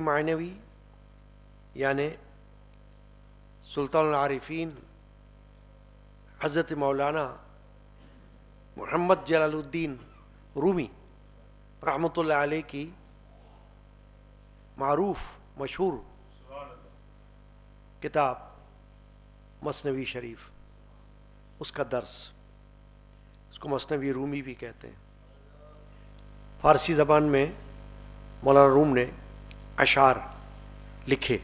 معنوی یعنی سلطان العارفین حضرت مولانا محمد جلال الدین رومی رحمۃ اللہ علیہ کی معروف مشہور کتاب مثنوی شریف، اس کا درس، اس کو مثنوی رومی بھی کہتے ہیں۔ فارسی زبان میں مولانا روم نے اشعار لکھے،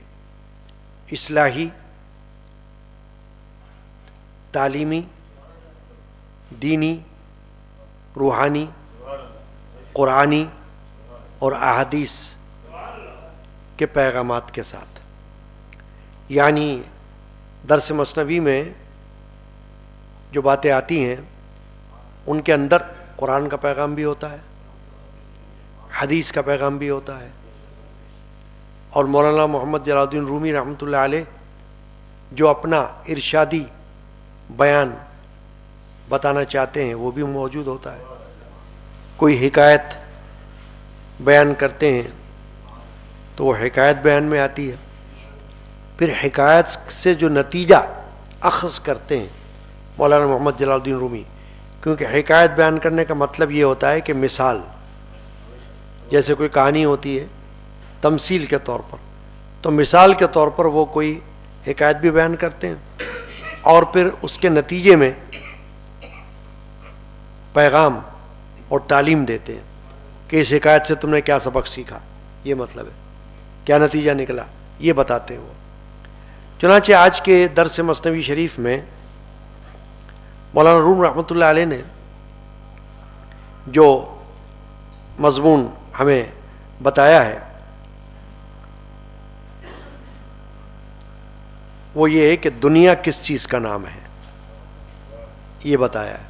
اصلاحی، تعلیمی، دینی، روحانی، قرآنی اور احادیث کے پیغامات کے ساتھ۔ یعنی درس مثنوی میں جو باتیں آتی ہیں ان کے اندر قرآن کا پیغام بھی ہوتا ہے، حدیث کا پیغام بھی ہوتا ہے، اور مولانا محمد جلال الدین رومی رحمۃ اللہ علیہ جو اپنا ارشادی بیان بتانا چاہتے ہیں وہ بھی موجود ہوتا ہے۔ کوئی حکایت بیان کرتے ہیں تو وہ حکایت بیان میں آتی ہے، پھر حکایت سے جو نتیجہ اخذ کرتے ہیں مولانا محمد جلال الدین رومی، کیونکہ حکایت بیان کرنے کا مطلب یہ ہوتا ہے کہ مثال، جیسے کوئی کہانی ہوتی ہے تمثیل کے طور پر، تو مثال کے طور پر وہ کوئی حکایت بھی بیان کرتے ہیں اور پھر اس کے نتیجے میں پیغام اور تعلیم دیتے ہیں کہ اس حکایت سے تم نے کیا سبق سیکھا، یہ مطلب ہے، کیا نتیجہ نکلا، یہ بتاتے ہیں وہ۔ چنانچہ آج کے درس مثنوی شریف میں مولانا روم رحمۃ اللہ علیہ نے جو مضمون ہمیں بتایا ہے وہ یہ ہے کہ دنیا کس چیز کا نام ہے، یہ بتایا ہے۔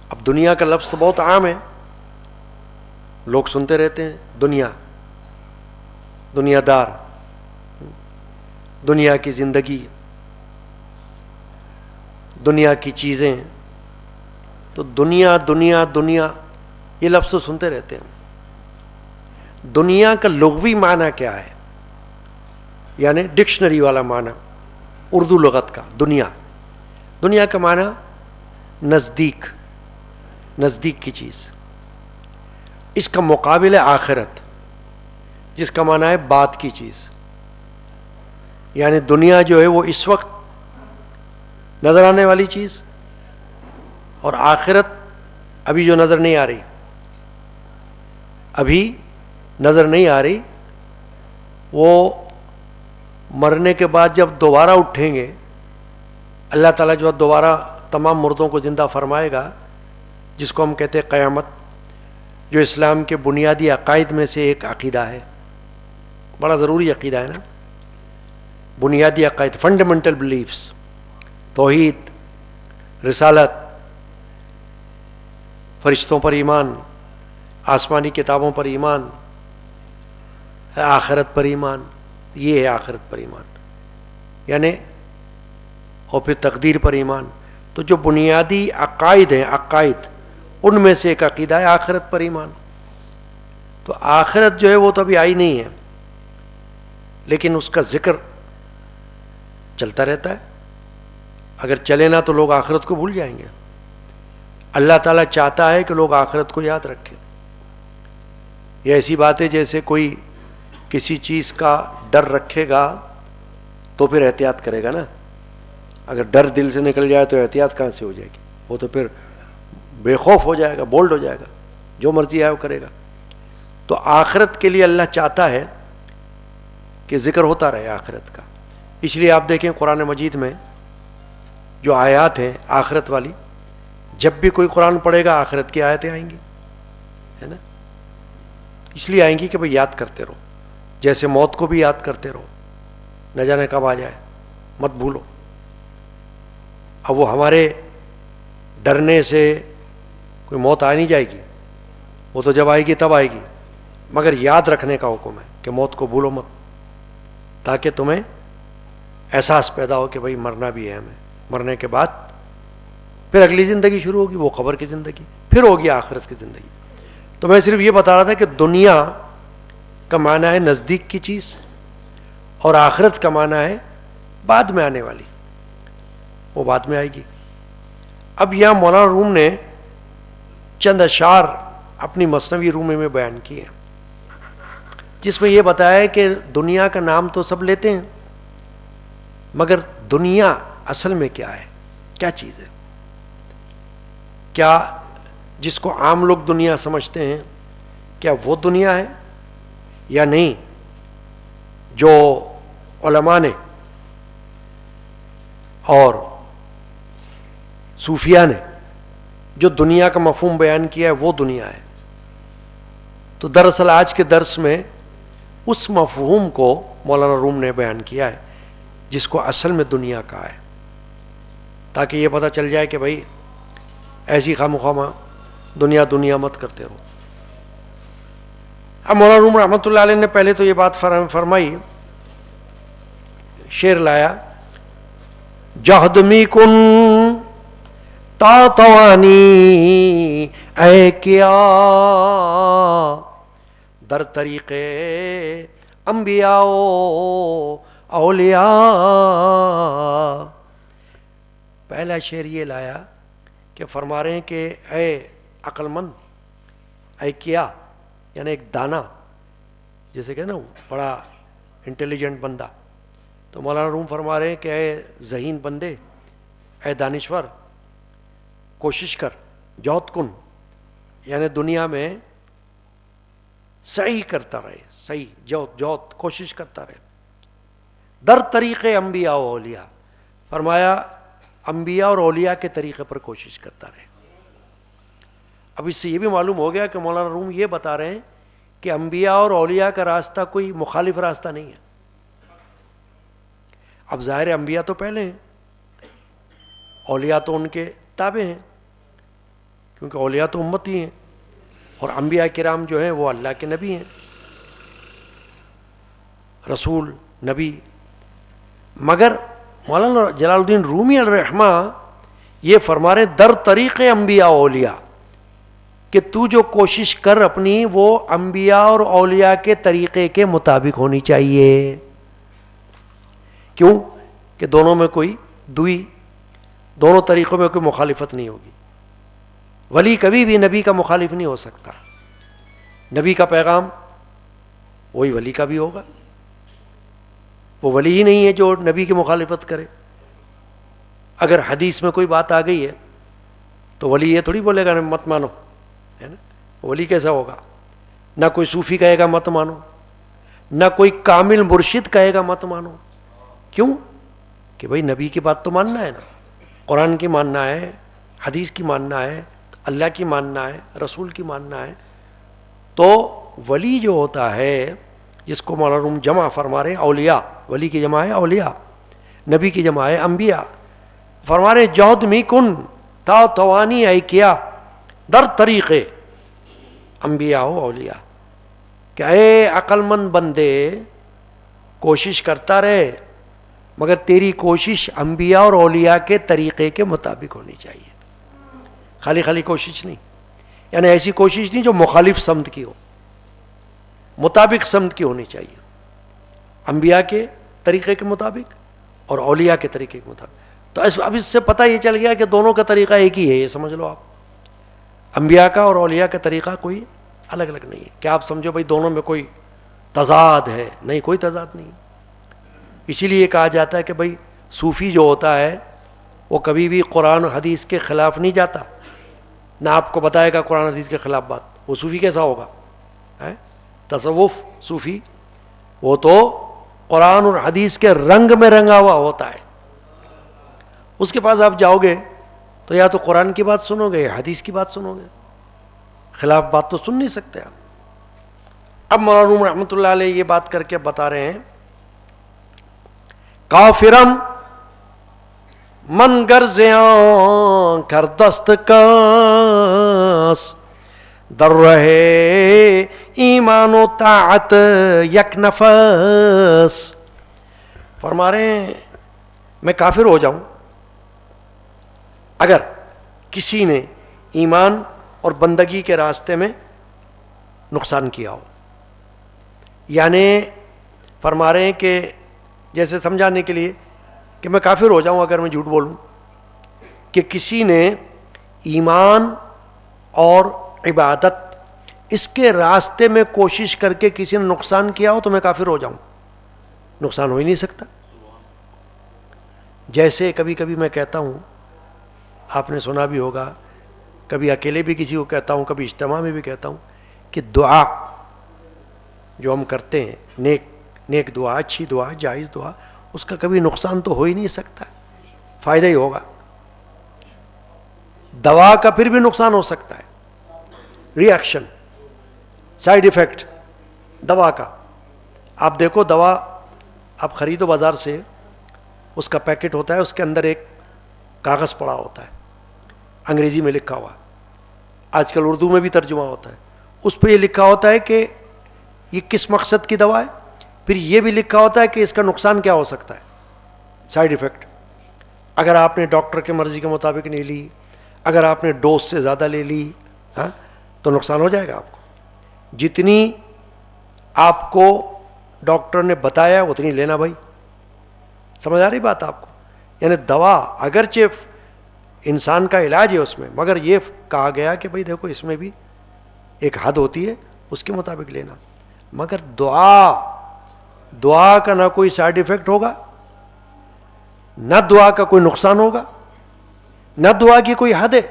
اب دنیا کا لفظ تو بہت عام ہے، لوگ سنتے رہتے ہیں، دنیا، دنیا دار، دنیا کی زندگی، دنیا کی چیزیں، تو دنیا دنیا دنیا یہ لفظ تو سنتے رہتے ہیں۔ دنیا کا لغوی معنی کیا ہے؟ یعنی ڈکشنری والا معنی اردو لغت کا دنیا، دنیا کا معنی نزدیک، نزدیک کی چیز۔ اس کا مقابل ہے آخرت، جس کا معنی ہے بعد کی چیز۔ یعنی دنیا جو ہے وہ اس وقت نظر آنے والی چیز، اور آخرت ابھی جو نظر نہیں آ رہی، ابھی نظر نہیں آ رہی، وہ مرنے کے بعد جب دوبارہ اٹھیں گے، اللہ تعالیٰ جو دوبارہ تمام مردوں کو زندہ فرمائے گا، جس کو ہم کہتے ہیں قیامت، جو اسلام کے بنیادی عقائد میں سے ایک عقیدہ ہے، بڑا ضروری عقیدہ ہے نا، بنیادی عقائد، فنڈامنٹل بلیفز، توحید، رسالت، فرشتوں پر ایمان، آسمانی کتابوں پر ایمان، آخرت پر ایمان، یہ ہے آخرت پر ایمان، یعنی اور پھر تقدیر پر ایمان۔ تو جو بنیادی عقائد ہیں، عقائد، ان میں سے ایک عقیدہ ہے آخرت پر ایمان۔ تو آخرت جو ہے وہ تو ابھی آئی نہیں ہے، لیکن اس کا ذکر چلتا رہتا ہے۔ اگر چلے نہ تو لوگ آخرت کو بھول جائیں گے۔ اللہ تعالیٰ چاہتا ہے کہ لوگ آخرت کو یاد رکھیں۔ یہ ایسی بات ہے جیسے کوئی کسی چیز کا ڈر رکھے گا تو پھر احتیاط کرے گا نا۔ اگر ڈر دل سے نکل جائے تو احتیاط کہاں سے ہو جائے گی؟ وہ تو پھر بے خوف ہو جائے گا، بولڈ ہو جائے گا، جو مرضی ہے وہ کرے گا۔ تو آخرت کے لیے اللہ چاہتا ہے کہ ذکر ہوتا رہے آخرت کا۔ اس لیے آپ دیکھیں قرآن مجید میں جو آیات ہیں آخرت والی، جب بھی کوئی قرآن پڑھے گا آخرت کی آیتیں آئیں گی، ہے نا؟ اس لیے آئیں گی کہ بھئی یاد کرتے رہو، جیسے موت کو بھی یاد کرتے رہو، نہ جانے کب آ جائے، مت بھولو۔ اب وہ ہمارے ڈرنے سے کوئی موت آ نہیں جائے گی، وہ تو جب آئے گی تب آئے گی، مگر یاد رکھنے کا حکم ہے کہ موت کو بھولو مت، تاکہ تمہیں احساس پیدا ہو کہ بھئی مرنا بھی ہے ہمیں، مرنے کے بعد پھر اگلی زندگی شروع ہوگی، وہ قبر کی زندگی، پھر ہوگی آخرت کی زندگی۔ تو میں صرف یہ بتا رہا تھا کہ دنیا کا معنی ہے نزدیک کی چیز، اور آخرت کا معنی ہے بعد میں آنے والی، وہ بعد میں آئے گی۔ اب یہاں مولانا روم نے چند اشعار اپنی مثنوی رومی میں بیان کیے ہیں، جس میں یہ بتایا کہ دنیا کا نام تو سب لیتے ہیں، مگر دنیا اصل میں کیا ہے، کیا چیز ہے؟ کیا جس کو عام لوگ دنیا سمجھتے ہیں کیا وہ دنیا ہے یا نہیں؟ جو علماء نے اور صوفیاء نے جو دنیا کا مفہوم بیان کیا ہے وہ دنیا ہے۔ تو دراصل آج کے درس میں اس مفہوم کو مولانا روم نے بیان کیا ہے جس کو اصل میں دنیا کہا ہے، تاکہ یہ پتہ چل جائے کہ بھائی ایسی خواہ دنیا دنیا مت کرتے رہو۔ اب مولانا روم رحمۃ اللہ علیہ نے پہلے تو یہ بات فرمائی، شعر لایا، جہد می کن تا توانی اے کیا در طریق انبیاء و اولیاء۔ پہلا شعر یہ لایا کہ فرما رہے ہیں کہ اے عقل مند، اے کیا یعنی ایک دانا، جیسے کہ نا بڑا انٹیلیجنٹ بندہ، تو مولانا روم فرما رہے ہیں کہ اے ذہین بندے، اے دانشور، کوشش کر، جہد کن یعنی دنیا میں سعی کرتا رہے، سعی جہد کوشش کرتا رہے، در طریق انبیاء و اولیاء، فرمایا انبیاء اور اولیاء کے طریقے پر کوشش کرتا رہے۔ اب اس سے یہ بھی معلوم ہو گیا کہ مولانا روم یہ بتا رہے ہیں کہ انبیاء اور اولیاء کا راستہ کوئی مخالف راستہ نہیں ہے۔ اب ظاہر انبیاء تو پہلے ہیں، اولیاء تو ان کے تابع ہیں، کیونکہ اولیاء تو امتی ہیں، اور انبیاء کرام جو ہیں وہ اللہ کے نبی ہیں، رسول نبی۔ مگر مولانا جلال الدین رومی علیہ الرحمہ یہ فرما رہے در طریق انبیاء و اولیاء کہ تو جو کوشش کر اپنی وہ انبیاء اور اولیاء کے طریقے کے مطابق ہونی چاہیے۔ کیوں کہ دونوں میں کوئی دونوں طریقوں میں کوئی مخالفت نہیں ہوگی۔ ولی کبھی بھی نبی کا مخالف نہیں ہو سکتا، نبی کا پیغام وہی ولی کا بھی ہوگا، وہ ولی ہی نہیں ہے جو نبی کی مخالفت کرے۔ اگر حدیث میں کوئی بات آ گئی ہے تو ولی یہ تھوڑی بولے گا مت مانو، ہے نا؟ ولی کیسا ہوگا؟ نہ کوئی صوفی کہے گا مت مانو، نہ کوئی کامل مرشد کہے گا مت مانو۔ کیوں؟ کہ بھائی نبی کی بات تو ماننا ہے نا، قرآن کی ماننا ہے، حدیث کی ماننا ہے، اللہ کی ماننا ہے، رسول کی ماننا ہے۔ تو ولی جو ہوتا ہے جس کو مولانا روم جمع فرما رہے ہیں اولیاء، ولی کی جمع ہے اولیاء، نبی کی جمع ہے انبیاء، فرما رہے جہد می کن تا توانی اے کیا در طریق انبیاء و اولیاء، کہ اے عقل مند بندے کوشش کرتا رہے، مگر تیری کوشش انبیاء اور اولیاء کے طریقے کے مطابق ہونی چاہیے، خالی کوشش نہیں، یعنی ایسی کوشش نہیں جو مخالف سمت کی ہو، مطابق سمت کی ہونی چاہیے، انبیاء کے طریقے کے مطابق اور اولیاء کے طریقے کے مطابق۔ تو اب اس سے پتہ یہ چل گیا کہ دونوں کا طریقہ ایک ہی ہے، یہ سمجھ لو آپ، انبیاء کا اور اولیاء کا طریقہ کوئی الگ الگ نہیں ہے۔ کیا آپ سمجھو بھائی دونوں میں کوئی تضاد ہے؟ نہیں، کوئی تضاد نہیں۔ اسی لیے کہا جاتا ہے کہ بھائی صوفی جو ہوتا ہے وہ کبھی بھی قرآن و حدیث کے خلاف نہیں جاتا، نہ آپ کو بتائے گا قرآن حدیث کے خلاف بات، وہ صوفی کیسا ہوگا؟ تصوف صوفی وہ تو قرآن اور حدیث کے رنگ میں رنگا ہوا ہوتا ہے، اس کے پاس آپ جاؤ گے تو یا تو قرآن کی بات سنو گے یا حدیث کی بات سنو گے، خلاف بات تو سن نہیں سکتے آپ۔ اب مولانا روم رحمۃ اللہ علیہ یہ بات کر کے بتا رہے ہیں، کافرم من گرزیاں کر دست کاس در رہے ایمان و طاعت یک نفس، فرما رہے ہیں میں کافر ہو جاؤں اگر کسی نے ایمان اور بندگی کے راستے میں نقصان کیا ہو، یعنی فرما رہے ہیں کہ جیسے سمجھانے کے لیے کہ میں کافر ہو جاؤں اگر میں جھوٹ بولوں، کہ کسی نے ایمان اور عبادت اس کے راستے میں کوشش کر کے کسی نے نقصان کیا ہو تو میں کافر ہو جاؤں؟ نقصان ہو ہی نہیں سکتا. جیسے کبھی کبھی میں کہتا ہوں، آپ نے سنا بھی ہوگا، کبھی اکیلے بھی کسی کو کہتا ہوں، کبھی اجتماع میں بھی کہتا ہوں کہ دعا جو ہم کرتے ہیں، نیک دعا، اچھی دعا، جائز دعا، اس کا کبھی نقصان تو ہو ہی نہیں سکتا، فائدہ ہی ہوگا. دوا کا پھر بھی نقصان ہو سکتا ہے، ری ایکشن، سائیڈ ایفیکٹ دوا کا. آپ دیکھو دوا آپ خریدو بازار سے، اس کا پیکٹ ہوتا ہے، اس کے اندر ایک کاغذ پڑا ہوتا ہے، انگریزی میں لکھا ہوا، آج کل اردو میں بھی ترجمہ ہوتا ہے، اس پہ یہ لکھا ہوتا ہے کہ یہ کس مقصد کی دوا ہے، پھر یہ بھی لکھا ہوتا ہے کہ اس کا نقصان کیا ہو سکتا ہے، سائیڈ ایفیکٹ. اگر آپ نے ڈاکٹر کے مرضی کے مطابق نہیں لی، اگر آپ نے ڈوز سے زیادہ لے لی تو نقصان ہو جائے گا آپ کو. جتنی آپ کو ڈاکٹر نے بتایا اتنی لینا بھائی. سمجھ آ رہی بات آپ کو؟ یعنی دوا اگرچہ انسان کا علاج ہے اس میں، مگر یہ کہا گیا کہ بھائی دیکھو اس میں بھی ایک حد ہوتی ہے، اس کے مطابق لینا. مگر دعا کا نہ کوئی سائیڈ ایفیکٹ ہوگا، نہ دعا کا کوئی نقصان ہوگا، نہ دعا کی کوئی حد ہے.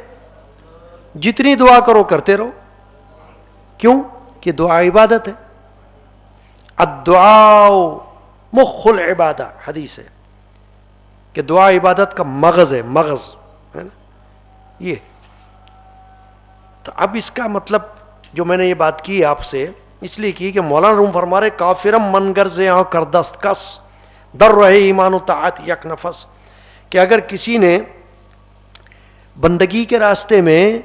جتنی دعا کرو کرتے رہو. کیوں؟ کہ دعا عبادت ہے. الدعاء مخ العبادہ، حدیث ہے کہ دعا عبادت کا مغز ہے، مغز ہے نا یہ. تو اب اس کا مطلب جو میں نے یہ بات کی آپ سے اس لیے کی کہ مولانا روم فرما رہے کافرم من غرض یہاں کردست کس در رہے ایمان و طاعت یک نفس، کہ اگر کسی نے بندگی کے راستے میں،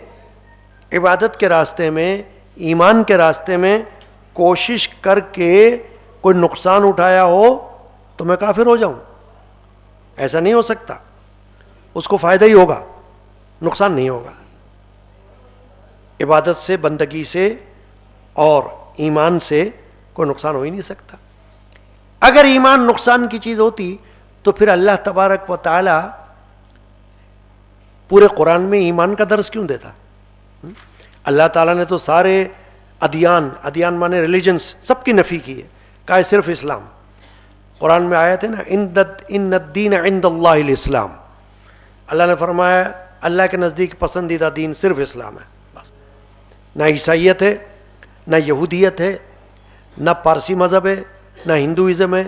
عبادت کے راستے میں، ایمان کے راستے میں کوشش کر کے کوئی نقصان اٹھایا ہو تو میں کافر ہو جاؤں؟ ایسا نہیں ہو سکتا. اس کو فائدہ ہی ہوگا، نقصان نہیں ہوگا. عبادت سے، بندگی سے اور ایمان سے کوئی نقصان ہو ہی نہیں سکتا. اگر ایمان نقصان کی چیز ہوتی تو پھر اللہ تبارک و تعالی پورے قرآن میں ایمان کا درس کیوں دیتا؟ اللہ تعالیٰ نے تو سارے ادیان مانے ریلیجنس سب کی نفی کی ہے، کہا صرف اسلام. قرآن میں آیت ہے نا، ان الدین عند اللہ الاسلام. اللہ نے فرمایا اللہ کے نزدیک پسندیدہ دین صرف اسلام ہے. بس نہ عیسائیت ہے، نہ یہودیت ہے، نہ پارسی مذہب ہے، نہ ہندوازم ہے،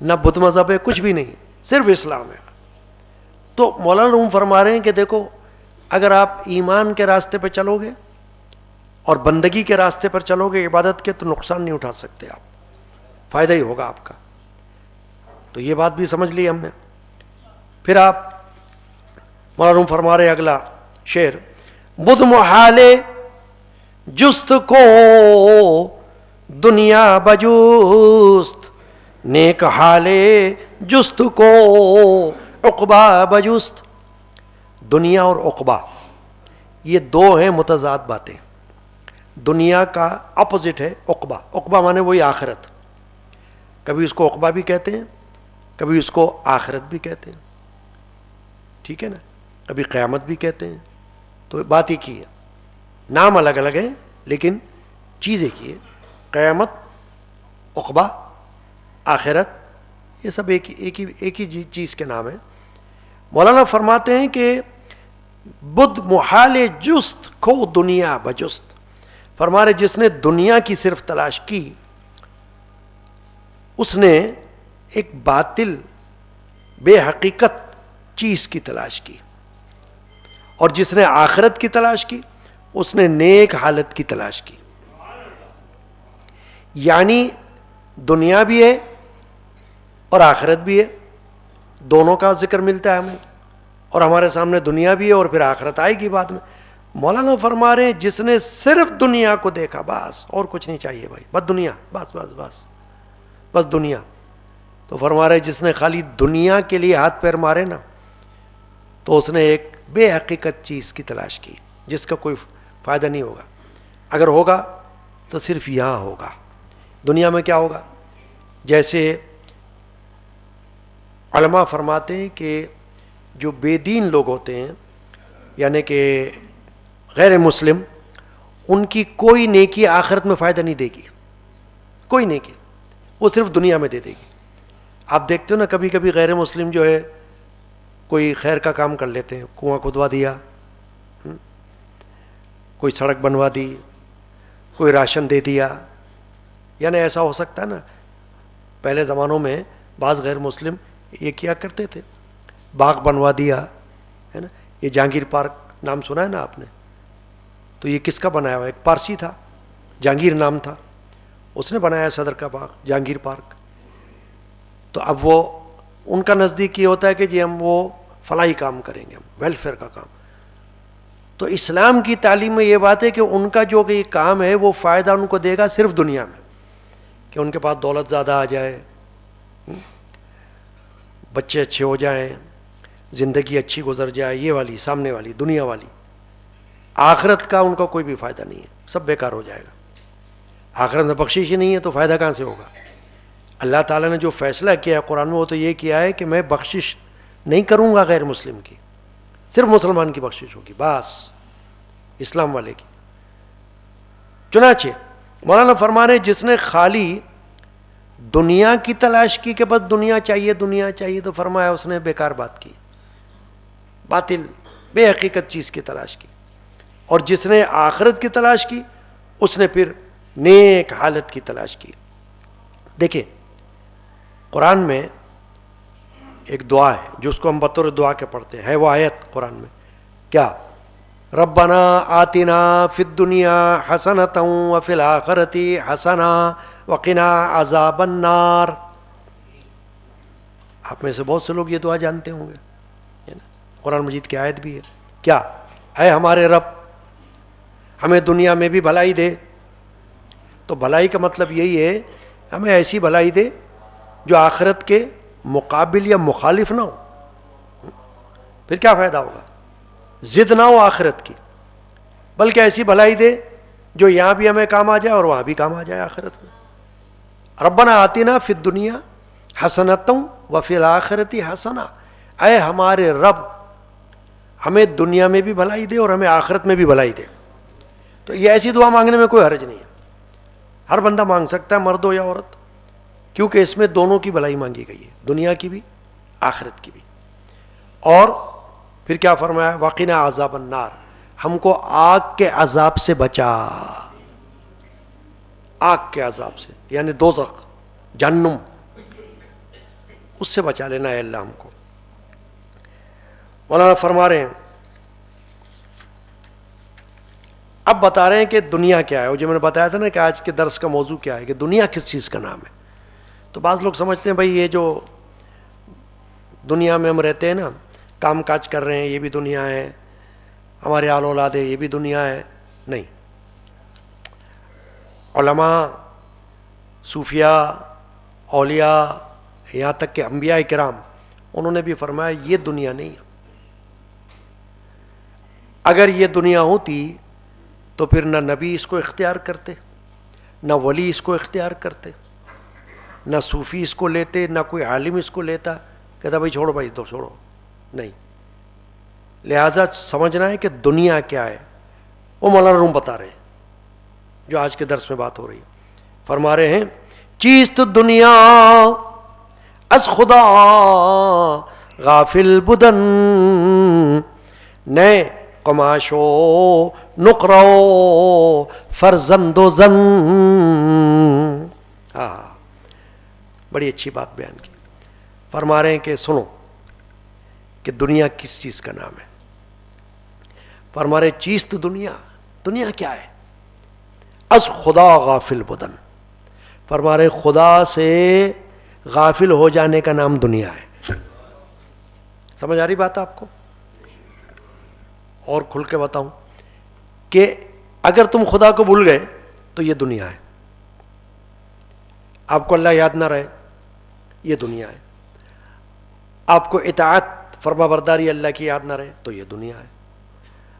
نہ بدھ مذہب ہے، کچھ بھی نہیں، صرف اسلام ہے. تو مولانا روم فرما رہے ہیں کہ دیکھو اگر آپ ایمان کے راستے پہ چلو گے اور بندگی کے راستے پر چلو گے عبادت کے تو نقصان نہیں اٹھا سکتے آپ، فائدہ ہی ہوگا آپ کا. تو یہ بات بھی سمجھ لی ہم نے. پھر آپ مولانا روم فرما رہے اگلا شعر، بدھ محال جست کو دنیا بجوست، نیک حال جست کو عقبہ بجست. دنیا اور عقبہ یہ دو ہیں متضاد باتیں. دنیا کا اپوزٹ ہے عقبہ. عقبہ مانے وہی آخرت. کبھی اس کو عقبہ بھی کہتے ہیں، کبھی اس کو آخرت بھی کہتے ہیں، ٹھیک ہے نا، کبھی قیامت بھی کہتے ہیں. تو بات ہی کی ہے، نام الگ الگ ہیں لیکن چیز ایک ہی ہے. قیامت، عقبہ، آخرت، یہ سب ایک ہی چیز کے نام ہیں. مولانا فرماتے ہیں کہ بدھ محال جست کو دنیا بجست. فرما رہے جس نے دنیا کی صرف تلاش کی اس نے ایک باطل بے حقیقت چیز کی تلاش کی، اور جس نے آخرت کی تلاش کی اس نے نیک حالت کی تلاش کی. یعنی دنیا بھی ہے اور آخرت بھی ہے، دونوں کا ذکر ملتا ہے ہمیں، اور ہمارے سامنے دنیا بھی ہے اور پھر آخرت آئے گی بعد میں. مولانا فرما رہے ہیں جس نے صرف دنیا کو دیکھا، بس اور کچھ نہیں چاہیے بھائی، بس دنیا، بس دنیا. تو فرما رہے جس نے خالی دنیا کے لیے ہاتھ پیر مارے نا تو اس نے ایک بے حقیقت چیز کی تلاش کی جس کا کوئی فائدہ نہیں ہوگا. اگر ہوگا تو صرف یہاں ہوگا. دنیا میں کیا ہوگا؟ جیسے علماء فرماتے ہیں کہ جو بے دین لوگ ہوتے ہیں یعنی کہ غیر مسلم، ان کی کوئی نیکی آخرت میں فائدہ نہیں دے گی، کوئی نیکی، وہ صرف دنیا میں دے دے گی. آپ دیکھتے ہو نا کبھی کبھی غیر مسلم جو ہے کوئی خیر کا کام کر لیتے ہیں، کنواں کھدوا دیا، کوئی سڑک بنوا دی، کوئی راشن دے دیا. یعنی ایسا ہو سکتا ہے نا، پہلے زمانوں میں بعض غیر مسلم یہ کیا کرتے تھے، باغ بنوا دیا ہے نا. یہ جہانگیر پارک نام سنا ہے نا آپ نے؟ تو یہ کس کا بنایا ہوا؟ ایک پارسی تھا، جہانگیر نام تھا، اس نے بنایا صدر کا باغ جہانگیر پارک. تو اب وہ ان کا نزدیک یہ ہوتا ہے کہ جی ہم وہ فلاحی کام کریں گے، ہم ویلفیئر کا کام. تو اسلام کی تعلیم میں یہ بات ہے کہ ان کا جو یہ کام ہے وہ فائدہ ان کو دے گا صرف دنیا میں، کہ ان کے پاس دولت زیادہ آ جائے، بچے اچھے ہو جائیں، زندگی اچھی گزر جائے، یہ والی سامنے والی دنیا والی. آخرت کا ان کا کوئی بھی فائدہ نہیں ہے، سب بیکار ہو جائے گا. آخرت میں بخشش ہی نہیں ہے تو فائدہ کہاں سے ہوگا؟ اللہ تعالیٰ نے جو فیصلہ کیا ہے قرآن میں وہ تو یہ کیا ہے کہ میں بخشش نہیں کروں گا غیر مسلم کی، صرف مسلمان کی بخشش ہوگی بس، اسلام والے کی. چنانچہ مولانا فرما رہے جس نے خالی دنیا کی تلاش کی کہ بس دنیا چاہیے دنیا چاہیے، تو فرمایا اس نے بیکار بات کی، باطل بے حقیقت چیز کی تلاش کی. اور جس نے آخرت کی تلاش کی اس نے پھر نیک حالت کی تلاش کی. دیکھیں قرآن میں ایک دعا ہے جو اس کو ہم بطور دعا کے پڑھتے ہیں، ہے وہ آیت قرآن میں کیا؟ ربنا آتنا فی الدنیا حسنۃ وفی الآخرۃ حسنہ وقنا عذاب النار. آپ میں سے بہت سے لوگ یہ دعا جانتے ہوں گے، قرآن مجید کی آیت بھی ہے. کیا ہے؟ ہمارے رب ہمیں دنیا میں بھی بھلائی دے. تو بھلائی کا مطلب یہی ہے ہمیں ایسی بھلائی دے جو آخرت کے مقابل یا مخالف نہ ہو. پھر کیا فائدہ ہوگا؟ ضد نہ ہو آخرت کی، بلکہ ایسی بھلائی دے جو یہاں بھی ہمیں کام آ جائے اور وہاں بھی کام آ جائے آخرت میں. ربنا آتنا فی الدنیا حسنۃ وفی الآخرۃ حسنہ، اے ہمارے رب ہمیں دنیا میں بھی بھلائی دے اور ہمیں آخرت میں بھی بھلائی دے. تو یہ ایسی دعا مانگنے میں کوئی حرج نہیں ہے، ہر بندہ مانگ سکتا ہے، مرد ہو یا عورت، کیونکہ اس میں دونوں کی بھلائی مانگی گئی ہے، دنیا کی بھی آخرت کی بھی. اور پھر کیا فرمایا؟ وقنا عذاب النار، ہم کو آگ کے عذاب سے بچا. آگ کے عذاب سے یعنی دوزخ، جہنم، اس سے بچا لینا ہے اللہ ہم کو. مولانا فرما رہے ہیں اب بتا رہے ہیں کہ دنیا کیا ہے. وہ جو میں نے بتایا تھا نا کہ آج کے درس کا موضوع کیا ہے کہ دنیا کس چیز کا نام ہے. تو بعض لوگ سمجھتے ہیں بھائی یہ جو دنیا میں ہم رہتے ہیں نا، کام کاج کر رہے ہیں، یہ بھی دنیا ہے، ہمارے آل اولاد ہے یہ بھی دنیا ہے. نہیں، علماء، صوفیاء، اولیاء، یہاں تک کہ انبیاء کرام، انہوں نے بھی فرمایا یہ دنیا نہیں ہے. اگر یہ دنیا ہوتی تو پھر نہ نبی اس کو اختیار کرتے، نہ ولی اس کو اختیار کرتے، نہ صوفی اس کو لیتے، نہ کوئی عالم اس کو لیتا، کہتا بھائی چھوڑو بھائی تو چھوڑو. نہیں، لہٰذا سمجھنا ہے کہ دنیا کیا ہے. وہ مولانا روم بتا رہے ہیں جو آج کے درس میں بات ہو رہی ہے. فرما رہے ہیں چیست دنیا از خدا غافل بدن، نئے قماشو نقرو فرزند و زن. ہاں، بڑی اچھی بات بیان کی. فرما رہے ہیں کہ سنو کہ دنیا کس چیز کا نام ہے. فرما رہے چیز تو دنیا، دنیا کیا ہے؟ از خدا غافل بدن. فرما رہے خدا سے غافل ہو جانے کا نام دنیا ہے. سمجھ آ رہی بات آپ کو؟ اور کھل کے بتاؤں کہ اگر تم خدا کو بھول گئے تو یہ دنیا ہے. آپ کو اللہ یاد نہ رہے یہ دنیا ہے. آپ کو اطاعت فرما برداری اللہ کی یاد نہ رہے تو یہ دنیا ہے.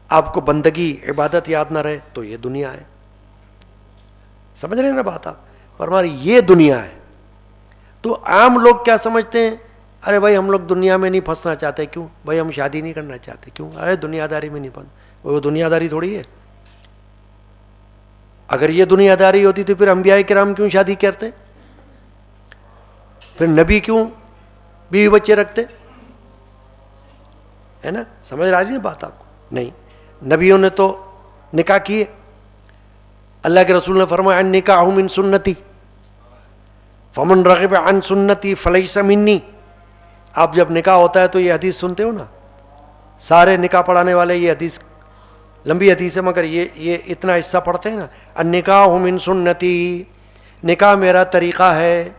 آپ کو بندگی عبادت یاد نہ رہے تو یہ دنیا ہے. سمجھ رہے ہیں نا بات آپ؟ فرما رہے یہ دنیا ہے. تو عام لوگ کیا سمجھتے ہیں؟ ارے بھائی ہم لوگ دنیا میں نہیں پھنسنا چاہتے. کیوں بھائی؟ ہم شادی نہیں کرنا چاہتے. کیوں؟ ارے دنیا داری میں نہیں پھنس. وہ دنیا داری تھوڑی ہے. اگر یہ دنیا داری ہوتی تو پھر انبیاء کرام کیوں شادی کرتے؟ پھر نبی کیوں بیوی بچے رکھتے؟ ہے نا؟ سمجھ رہا ہے بات آپ کو؟ نہیں، نبیوں نے تو نکاح کیے. اللہ کے رسول نے فرمایا النکاح من سنتی فمن رغب عن سنتی فلیس منی. آپ جب نکاح ہوتا ہے تو یہ حدیث سنتے ہو نا، سارے نکاح پڑھانے والے یہ حدیث، لمبی حدیث ہے مگر یہ اتنا حصہ پڑھتے ہیں نا، النکاح من سنتی، نکاح میرا طریقہ ہے.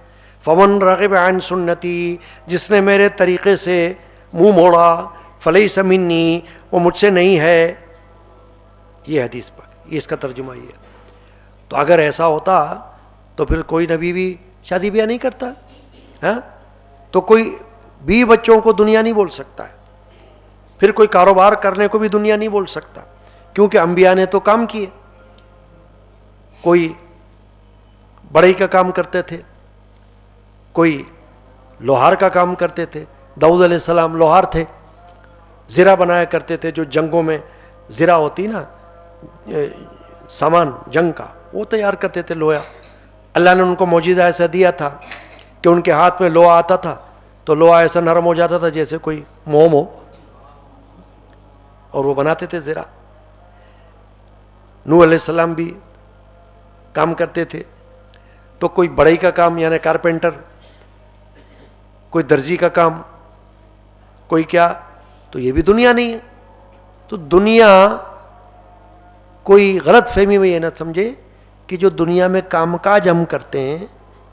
فمن رغب عن سنتی، جس نے میرے طریقے سے منہ موڑا، فلیس منی، وہ مجھ سے نہیں ہے. یہ حدیث پر یہ اس کا ترجمہ یہ ہے. تو اگر ایسا ہوتا تو پھر کوئی نبی بھی شادی بیاہ نہیں کرتا. ہاں، تو کوئی بھی بچوں کو دنیا نہیں بول سکتا ہے، پھر کوئی کاروبار کرنے کو بھی دنیا نہیں بول سکتا، کیونکہ انبیاء نے تو کام کیے. کوئی بڑھئی کا کام کرتے تھے، کوئی لوہار کا کام کرتے تھے. داؤد علیہ السلام لوہار تھے، زرہ بنایا کرتے تھے. جو جنگوں میں زرہ ہوتی نا، سامان جنگ کا، وہ تیار کرتے تھے لوہا. اللہ نے ان کو معجزہ ایسا دیا تھا کہ ان کے ہاتھ میں لوہا آتا تھا تو لوہا ایسا نرم ہو جاتا تھا جیسے کوئی موم ہو، اور وہ بناتے تھے زرہ. نوح علیہ السلام بھی کام کرتے تھے. تو کوئی بڑھئی کا کام یعنی کارپینٹر، کوئی درزی کا کام، کوئی کیا، تو یہ بھی دنیا نہیں ہے. تو دنیا کوئی غلط فہمی میں یہ نہ سمجھے کہ جو دنیا میں کام کاج ہم کرتے ہیں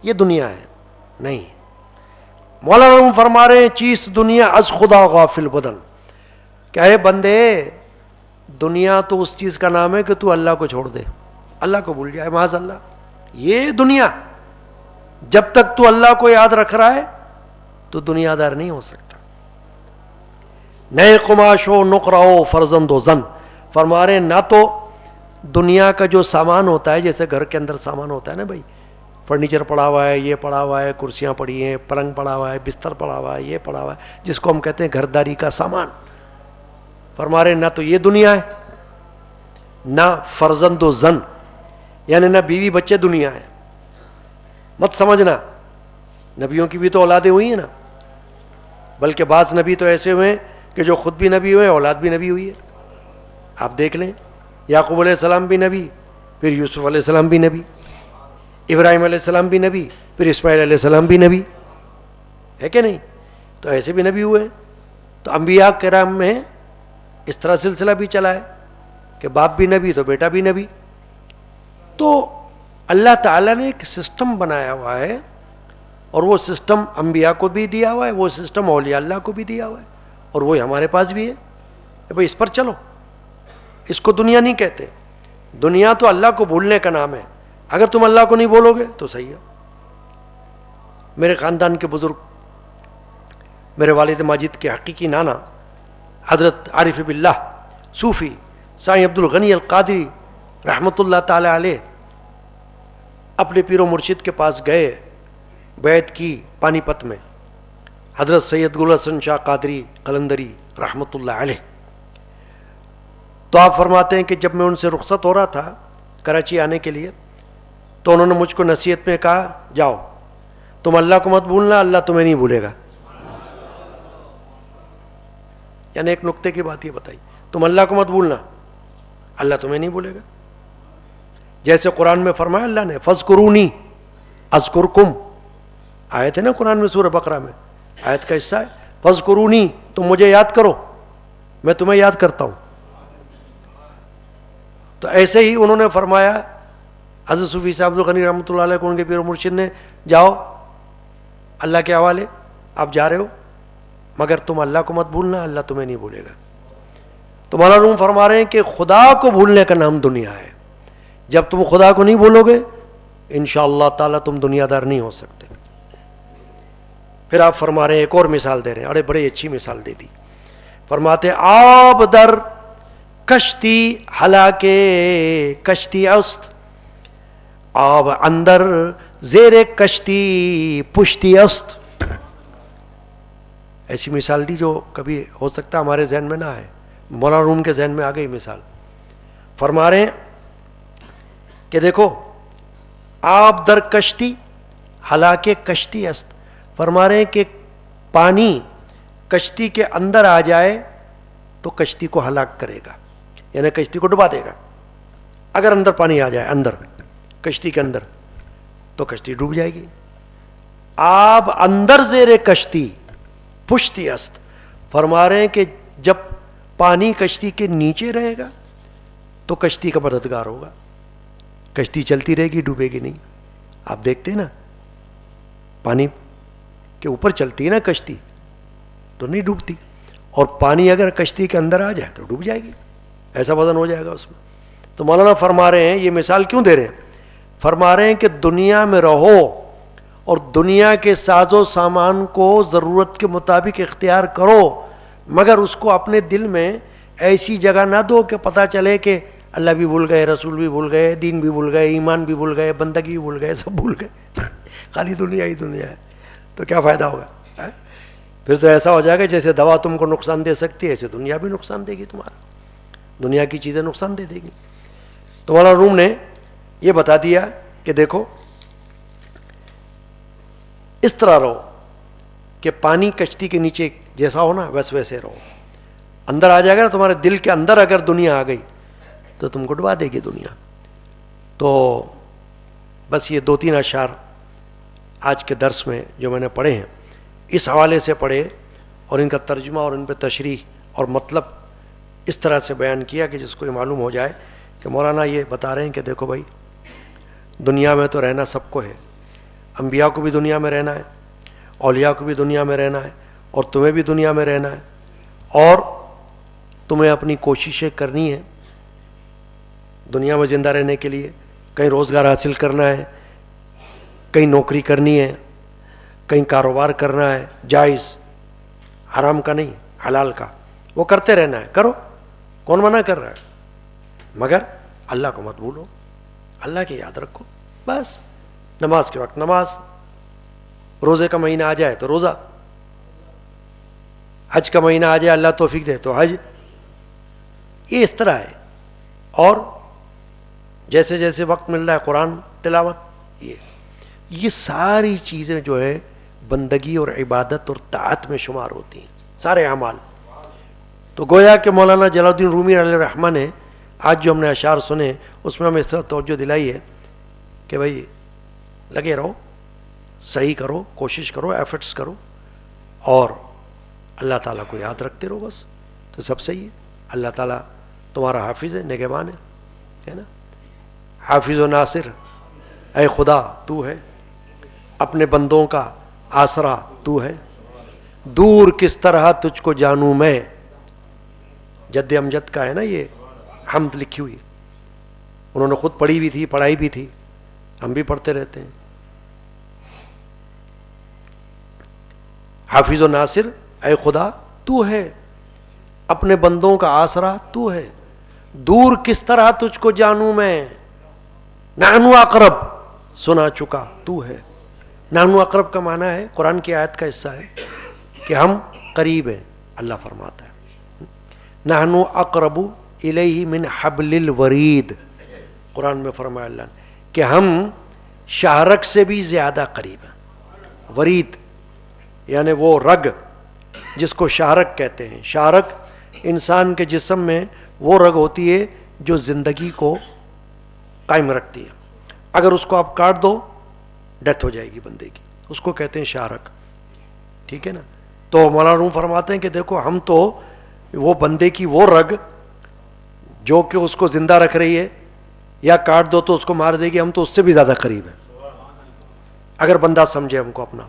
یہ دنیا ہے، نہیں. مولانا فرما رہے ہیں چیز دنیا از خدا غافل بدن. کیا ہے بندے، دنیا تو اس چیز کا نام ہے کہ تو اللہ کو چھوڑ دے، اللہ کو بھول جائے، معاذ اللہ. یہ دنیا جب تک تو اللہ کو یاد رکھ رہا ہے تو دنیا دار نہیں ہو سکتا. نئے قماش ہو نقرہ ہو فرزند و زن. فرما رہے ہیں نہ تو دنیا کا جو سامان ہوتا ہے، جیسے گھر کے اندر سامان ہوتا ہے نا بھائی، فرنیچر پڑا ہوا ہے، یہ پڑا ہوا ہے، کرسیاں پڑی ہیں، پلنگ پڑا ہوا ہے، بستر پڑا ہوا ہے، یہ پڑا ہوا ہے، جس کو ہم کہتے ہیں گھرداری کا سامان. فرما رہے نہ تو یہ دنیا ہے، نہ فرزند و زن یعنی نہ بیوی بچے دنیا ہے. مت سمجھنا نبیوں کی بھی تو اولادیں ہوئی ہیں نا، بلکہ بعض نبی تو ایسے ہوئے کہ جو خود بھی نبی ہوئے، اولاد بھی نبی ہوئی ہے. آپ دیکھ لیں، یعقوب علیہ السلام بھی نبی، پھر یوسف علیہ السلام بھی نبی، ابراہیم علیہ السلام بھی نبی، پھر اسماعیل علیہ السلام بھی نبی ہے کہ نہیں؟ تو ایسے بھی نبی ہوئے. تو انبیاء کرام میں اس طرح سلسلہ بھی چلا ہے کہ باپ بھی نبی تو بیٹا بھی نبی. تو اللہ تعالیٰ نے ایک سسٹم بنایا ہوا ہے، اور وہ سسٹم انبیاء کو بھی دیا ہوا ہے، وہ سسٹم اولیاء اللہ کو بھی دیا ہوا ہے، اور وہی ہمارے پاس بھی ہے. بھائی اس پر چلو، اس کو دنیا نہیں کہتے. دنیا تو اللہ کو بھولنے کا نام ہے. اگر تم اللہ کو نہیں بولو گے تو صحیح ہے. میرے خاندان کے بزرگ، میرے والد ماجد کے حقیقی نانا حضرت عارف باللہ صوفی سائیں عبد الغنی القادری رحمۃ اللہ تعالی علیہ، اپنے پیر و مرشد کے پاس گئے، بیعت کی پانی پت میں، حضرت سید گل حسن شاہ قادری قلندری رحمۃ اللہ علیہ. تو آپ فرماتے ہیں کہ جب میں ان سے رخصت ہو رہا تھا کراچی آنے کے لیے، تو انہوں نے مجھ کو نصیحت میں کہا جاؤ تم اللہ کو مت بھولنا، اللہ تمہیں نہیں بھولے گا. یعنی ایک نقطے کی بات یہ بتائی، تم اللہ کو مت بھولنا، اللہ تمہیں نہیں بھولے گا. جیسے قرآن میں فرمایا اللہ نے فَاذْكُرُونِي أَذْكُرْكُمْ، آیت ہے نا قرآن میں سورہ بقرہ میں، آیت کا حصہ ہے فَاذْكُرُونِي، تم مجھے یاد کرو میں تمہیں یاد کرتا ہوں. تو ایسے ہی انہوں نے فرمایا حضرت صوفی صاحب عبد الغنی رحمۃ اللہ علیہ کو ان کے پیر و مرشد نے، جاؤ اللہ کے حوالے، آپ جا رہے ہو مگر تم اللہ کو مت بھولنا، اللہ تمہیں نہیں بھولے گا. تو مولانا روم فرما رہے ہیں کہ خدا کو بھولنے کا نام دنیا ہے. جب تم خدا کو نہیں بھولو گے انشاءاللہ تعالیٰ تم دنیا دار نہیں ہو سکتے. پھر آپ فرما رہے ہیں ایک اور مثال دے رہے ہیں، اڑے بڑی اچھی مثال دے دی. فرماتے آب در کشتی ہلاکے کشتی است، آب اندر زیر کشتی پشتی است. ایسی مثال دی جو کبھی ہو سکتا ہمارے ذہن میں نہ آئے, مولانا روم کے ذہن میں آ گئی مثال. فرما رہے ہیں کہ دیکھو آب در کشتی ہلاک کشتی است. فرما رہے ہیں کہ پانی کشتی کے اندر آ جائے تو کشتی کو ہلاک کرے گا, یعنی کشتی کو ڈبا دے گا. اگر اندر پانی آ جائے اندر کشتی کے اندر تو کشتی ڈوب جائے گی. آب اندر زیر کشتی پشتی است. فرما رہے ہیں کہ جب پانی کشتی کے نیچے رہے گا تو کشتی کا مددگار ہوگا, کشتی چلتی رہے گی, ڈوبے گی نہیں. آپ دیکھتے ہیں نا پانی کے اوپر چلتی ہے نا کشتی تو نہیں ڈوبتی, اور پانی اگر کشتی کے اندر آ جائے تو ڈوب جائے گی, ایسا وزن ہو جائے گا اس میں. تو مولانا فرما رہے ہیں, یہ مثال کیوں دے رہے ہیں؟ فرما رہے ہیں کہ دنیا میں رہو اور دنیا کے ساز و سامان کو ضرورت کے مطابق اختیار کرو, مگر اس کو اپنے دل میں ایسی جگہ نہ دو کہ پتہ چلے کہ اللہ بھی بھول گئے, رسول بھی بھول گئے, دین بھی بھول گئے, ایمان بھی بھول گئے, بندگی بھی بھول گئے, سب بھول گئے, خالی دنیا ہی دنیا ہے. تو کیا فائدہ ہوگا؟ پھر تو ایسا ہو جائے گا جیسے دوا تم کو نقصان دے سکتی ہے ایسے دنیا بھی نقصان دے گی تمہارا, دنیا کی چیزیں نقصان دے گی. تو مولانا روم نے یہ بتا دیا کہ دیکھو اس طرح رہو کہ پانی کشتی کے نیچے جیسا ہو نا ویسے رہو. اندر آ جائے گا نا تمہارے دل کے اندر, اگر دنیا آ گئی تو تم کو ڈبا دے گی دنیا. تو بس یہ 2-3 اشعار آج کے درس میں جو میں نے پڑھے ہیں اس حوالے سے پڑھے, اور ان کا ترجمہ اور ان پہ تشریح اور مطلب اس طرح سے بیان کیا کہ جس کو یہ معلوم ہو جائے کہ مولانا یہ بتا رہے ہیں کہ دیکھو بھائی دنیا میں تو رہنا سب کو ہے, انبیاء کو بھی دنیا میں رہنا ہے, اولیاء کو بھی دنیا میں رہنا ہے, اور تمہیں بھی دنیا میں رہنا ہے, اور تمہیں اپنی کوششیں کرنی ہے دنیا میں زندہ رہنے کے لیے. کہیں روزگار حاصل کرنا ہے, کہیں نوکری کرنی ہے, کہیں کاروبار کرنا ہے جائز, حرام کا نہیں حلال کا, وہ کرتے رہنا ہے. کرو, کون منع کر رہا ہے, مگر اللہ کو مت بھولو, اللہ کی یاد رکھو بس. نماز کے وقت نماز, روزے کا مہینہ آ جائے تو روزہ, حج کا مہینہ آ جائے اللہ توفیق دے تو حج. یہ اس طرح ہے. اور جیسے جیسے وقت مل رہا ہے قرآن تلاوت, یہ ساری چیزیں جو ہے بندگی اور عبادت اور طاعت میں شمار ہوتی ہیں, سارے اعمال. تو گویا کہ مولانا جلال الدین رومی علیہ الرحمہ نے آج جو ہم نے اشعار سنے اس میں ہمیں اس طرح توجہ دلائی ہے کہ بھائی لگے رہو, صحیح کرو, کوشش کرو, ایفرٹس کرو, اور اللہ تعالیٰ کو یاد رکھتے رہو بس, تو سب صحیح ہے. اللہ تعالیٰ تمہارا حافظ ہے, نگہبان ہے نا. حافظ و ناصر اے خدا تو ہے, اپنے بندوں کا آسرا تو ہے, دور کس طرح تجھ کو جانوں میں. جد امجد کا ہے نا یہ حمد لکھی ہوئی, انہوں نے خود پڑھی بھی تھی, پڑھائی بھی تھی, ہم بھی پڑھتے رہتے ہیں. حافظ و ناصر اے خدا تو ہے, اپنے بندوں کا آسرا تو ہے, دور کس طرح تجھ کو جانوں میں. نحنو اقرب سنا چکا تو ہے. نحنو اقرب کا معنی ہے, قرآن کی آیت کا حصہ ہے کہ ہم قریب ہیں. اللہ فرماتا ہے نحنو اقرب الیہ من حبل الورید, قرآن میں فرمایا اللہ نے کہ ہم شاہرگ سے بھی زیادہ قریب ہیں. ورید یعنی وہ رگ جس کو شاہرگ کہتے ہیں. شاہرگ انسان کے جسم میں وہ رگ ہوتی ہے جو زندگی کو قائم رکھتی ہے. اگر اس کو آپ کاٹ دو ڈیتھ ہو جائے گی بندے کی, اس کو کہتے ہیں شاہرگ. ٹھیک ہے نا. تو مولانا روم فرماتے ہیں کہ دیکھو ہم تو وہ بندے کی وہ رگ جو کہ اس کو زندہ رکھ رہی ہے, یا کاٹ دو تو اس کو مار دے گی, ہم تو اس سے بھی زیادہ قریب ہیں. اگر بندہ سمجھے ہم کو اپنا,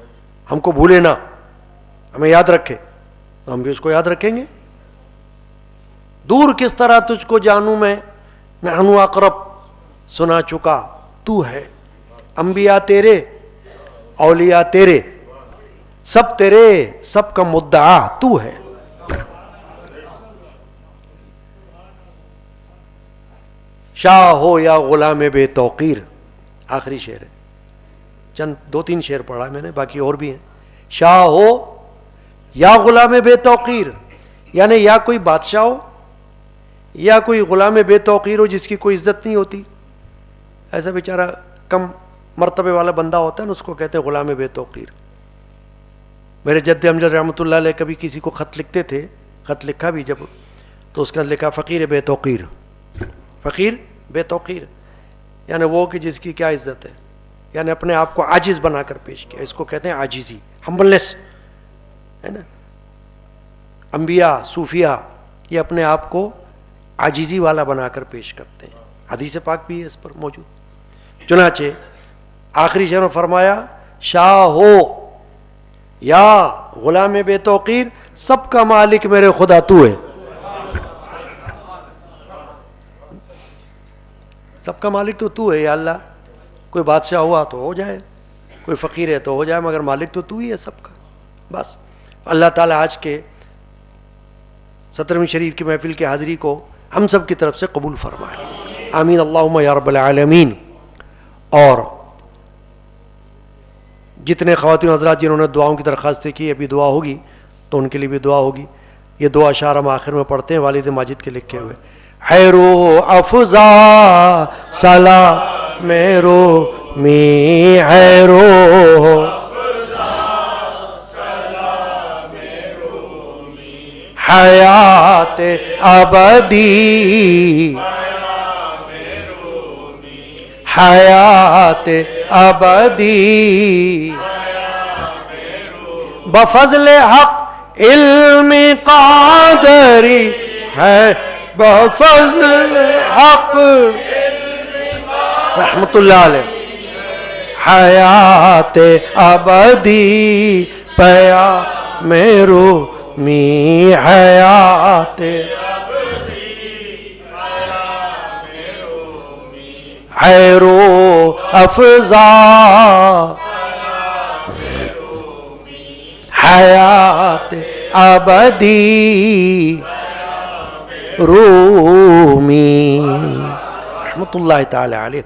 ہم کو بھولے نہ, ہمیں یاد رکھے, تو ہم بھی اس کو یاد رکھیں گے. دور کس طرح تجھ کو جانوں میں, نحنو اقرب سنا چکا تو ہے. انبیاء تیرے, اولیاء تیرے, سب تیرے, سب کا مدعا تو ہے. شاہ ہو یا غلام بے توقیر, آخری شعر ہے. چند 2-3 شعر پڑھا میں نے، باقی اور بھی ہیں. شاہ ہو یا غلام بے توقیر، یعنی یا کوئی بادشاہ ہو یا کوئی غلام بے توقیر ہو جس کی کوئی عزت نہیں ہوتی. ایسا بیچارہ کم مرتبے والا بندہ ہوتا ہے نا، اس کو کہتے ہیں غلام بے توقیر. میرے جد امجد رحمۃ اللہ علیہ کبھی کسی کو خط لکھتے تھے، خط لکھا بھی جب، تو اس کا لکھا فقیر بے توقیر. فقیر بے توقیر یعنی وہ کہ جس کی کیا عزت ہے، یعنی اپنے آپ کو عاجز بنا کر پیش کیا. اس کو کہتے ہیں عاجزی، ہمبلنس ہے نا. انبیاء صوفیاء یہ اپنے آپ کو عاجزی والا بنا کر پیش کرتے ہیں. حدیث پاک بھی ہے اس پر موجود. چنانچہ آخری شعر میں فرمایا شاہ ہو یا غلام بے توقیر، سب کا مالک میرے خدا تو ہے. سب کا مالک تو ہے یا اللہ. کوئی بادشاہ ہوا تو ہو جائے، کوئی فقیر ہے تو ہو جائے، مگر مالک تو ہی ہے سب کا. بس اللہ تعالیٰ آج کے 17ویں شریف کی محفل کی حاضری کو ہم سب کی طرف سے قبول فرمائے. آمین اللہم یا رب العالمین. اور جتنے خواتین حضرات جنہوں نے دعاؤں کی درخواستیں کی، ابھی دعا ہوگی تو ان کے لیے بھی دعا ہوگی. یہ دو اشعار ہم آخر میں پڑھتے ہیں والد ماجد کے لکھے ہوئے. ہے روح افزا سلام رومی، ہے روح حیات ابدی، حیات ابدی، بفضل حق علم قادری ہے، بفضل حق رحمت اللہ علیہ. حیات ابدی پیا میرو می، حیات حیرو افزا حیات ابدی رومی رحمت اللہ تعالی علیہ.